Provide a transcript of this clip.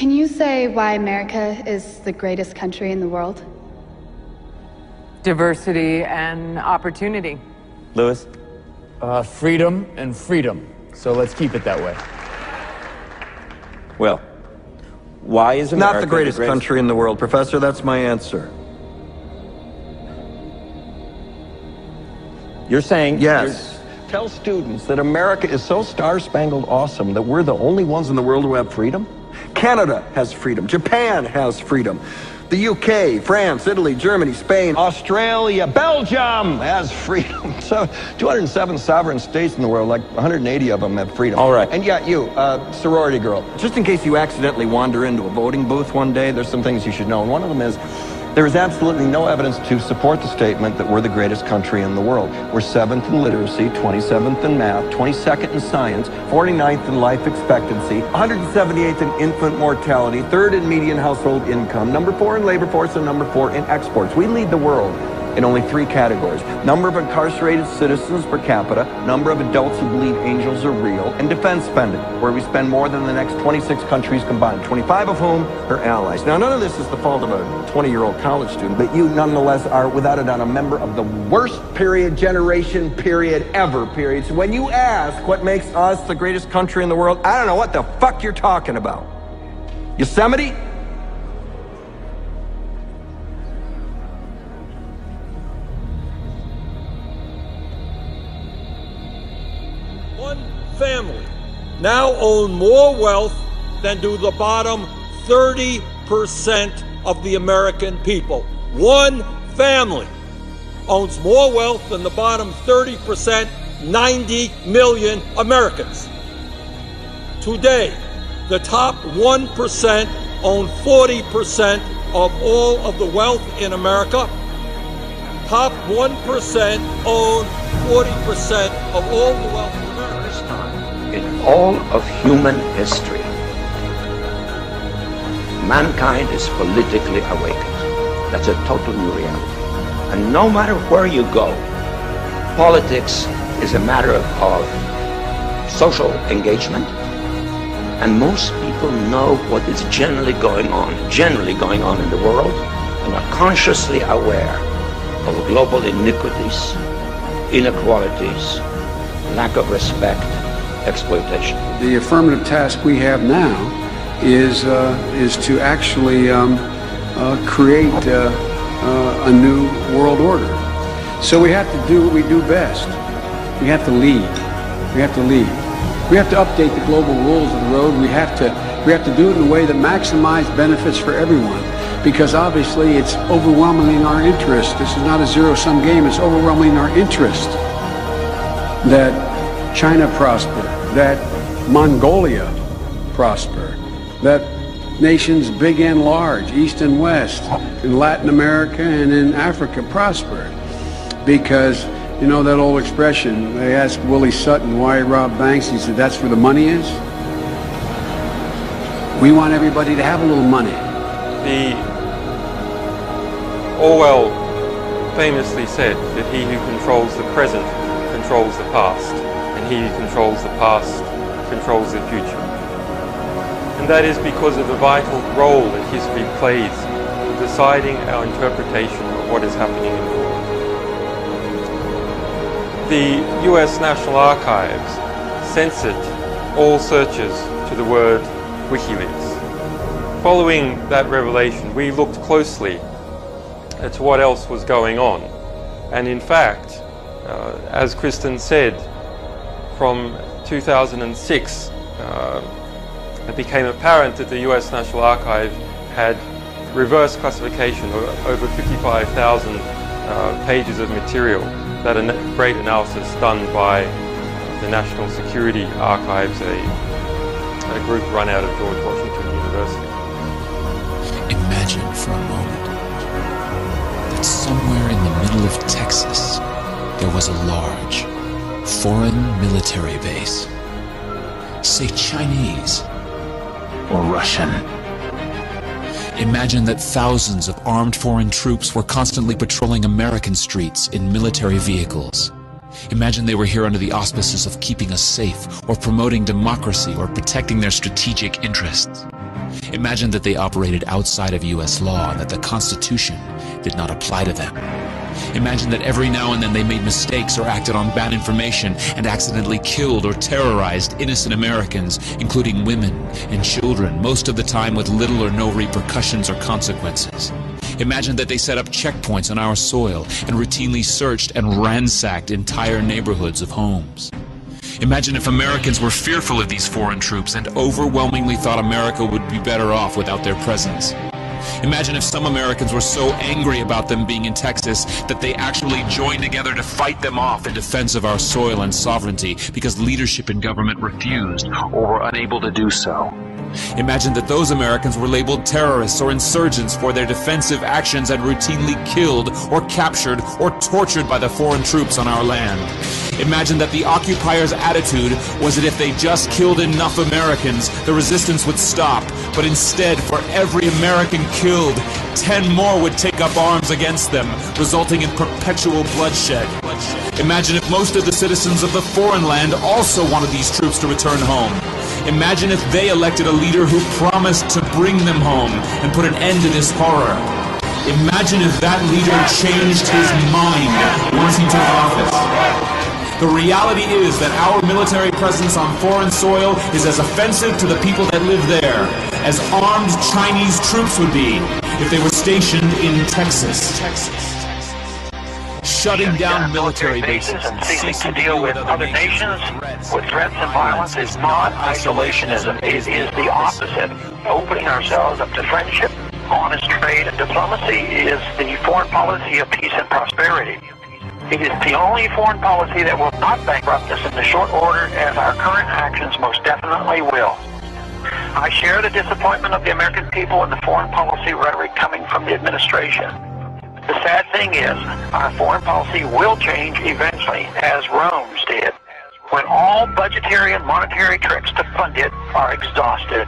Can you say why America is the greatest country in the world? Diversity and opportunity. Lewis? Freedom and freedom. So let's keep it that way. Well, why is America not the greatest country in the world, Professor? That's my answer. You're saying... Yes. Tell students that America is so star-spangled awesome that we're the only ones in the world who have freedom. Canada has freedom. Japan has freedom. The UK, France, Italy, Germany, Spain, Australia, Belgium has freedom. So 207 sovereign states in the world, like 180 of them have freedom. All right. And yet you, sorority girl, just in case you accidentally wander into a voting booth one day, there's some things you should know. And one of them is, there is absolutely no evidence to support the statement that we're the greatest country in the world. We're 7th in literacy, 27th in math, 22nd in science, 49th in life expectancy, 178th in infant mortality, 3rd in median household income, number 4 in labor force, and number 4 in exports. We lead the world in only 3 categories: number of incarcerated citizens per capita, number of adults who believe angels are real, and defense spending, where we spend more than the next 26 countries combined, 25 of whom are allies. Now, none of this is the fault of a 20-year-old college student, but you nonetheless are, without a doubt, a member of the worst generation ever. So when you ask what makes us the greatest country in the world, I don't know what the fuck you're talking about. Yosemite? Family now own more wealth than do the bottom 30% of the American people. One family owns more wealth than the bottom 30%, 90 million Americans. Today, the top 1% own 40% of all of the wealth in America. Top 1% own 40% of all the wealth in America. In all of human history, mankind is politically awakened. That's a total new reality. And no matter where you go, politics is a matter of social engagement. And most people know what is generally going on in the world, and are consciously aware of global iniquities, inequalities, lack of respect, exploitation. The affirmative task we have now is to actually create a new world order. So we have to do what we do best. We have to lead. We have to lead. We have to update the global rules of the road. We have to do it in a way that maximizes benefits for everyone, because obviously it's overwhelmingly in our interest. This is not a zero-sum game. It's overwhelmingly in our interest that China prosper, that Mongolia prosper, that nations big and large, East and West, in Latin America and in Africa prosper. Because, you know that old expression, they asked Willie Sutton why he robbed banks, he said, that's where the money is. We want everybody to have a little money. Orwell famously said that he who controls the present controls the past, and he who controls the past controls the future. And that is because of the vital role that history plays in deciding our interpretation of what is happening in the world. The US National Archives censored all searches to the word WikiLeaks. Following that revelation, we looked closely at what else was going on. And in fact, as Kristen said, from 2006, it became apparent that the US National Archive had reverse classification of over 55,000 pages of material, that a great analysis done by the National Security Archives, a group run out of George Washington University. Imagine for a moment that somewhere in the middle of Texas there was a large foreign military base, say Chinese or Russian. Imagine that thousands of armed foreign troops were constantly patrolling American streets in military vehicles. Imagine they were here under the auspices of keeping us safe, or promoting democracy, or protecting their strategic interests. Imagine that they operated outside of U.S. law and that the Constitution did not apply to them. Imagine that every now and then they made mistakes or acted on bad information and accidentally killed or terrorized innocent Americans, including women and children, most of the time with little or no repercussions or consequences. Imagine that they set up checkpoints on our soil and routinely searched and ransacked entire neighborhoods of homes. Imagine if Americans were fearful of these foreign troops and overwhelmingly thought America would be better off without their presence. Imagine if some Americans were so angry about them being in Texas that they actually joined together to fight them off in defense of our soil and sovereignty because leadership in government refused or were unable to do so. Imagine that those Americans were labeled terrorists or insurgents for their defensive actions and routinely killed or captured or tortured by the foreign troops on our land. Imagine that the occupiers' attitude was that if they just killed enough Americans, the resistance would stop. But instead, for every American killed, 10 more would take up arms against them, resulting in perpetual bloodshed. Imagine if most of the citizens of the foreign land also wanted these troops to return home. Imagine if they elected a leader who promised to bring them home and put an end to this horror. Imagine if that leader changed his mind once he took office. The reality is that our military presence on foreign soil is as offensive to the people that live there as armed Chinese troops would be if they were stationed in Texas. Shutting down military bases and ceasing to deal with other nations with threats and violence is not isolationism. It is the opposite. Opening ourselves up to friendship, honest trade, and diplomacy is the foreign policy of peace and prosperity. It is the only foreign policy that will not bankrupt us in the short order, as our current actions most definitely will. I share the disappointment of the American people in the foreign policy rhetoric coming from the administration. The sad thing is, our foreign policy will change eventually, as Rome's did, when all budgetary and monetary tricks to fund it are exhausted.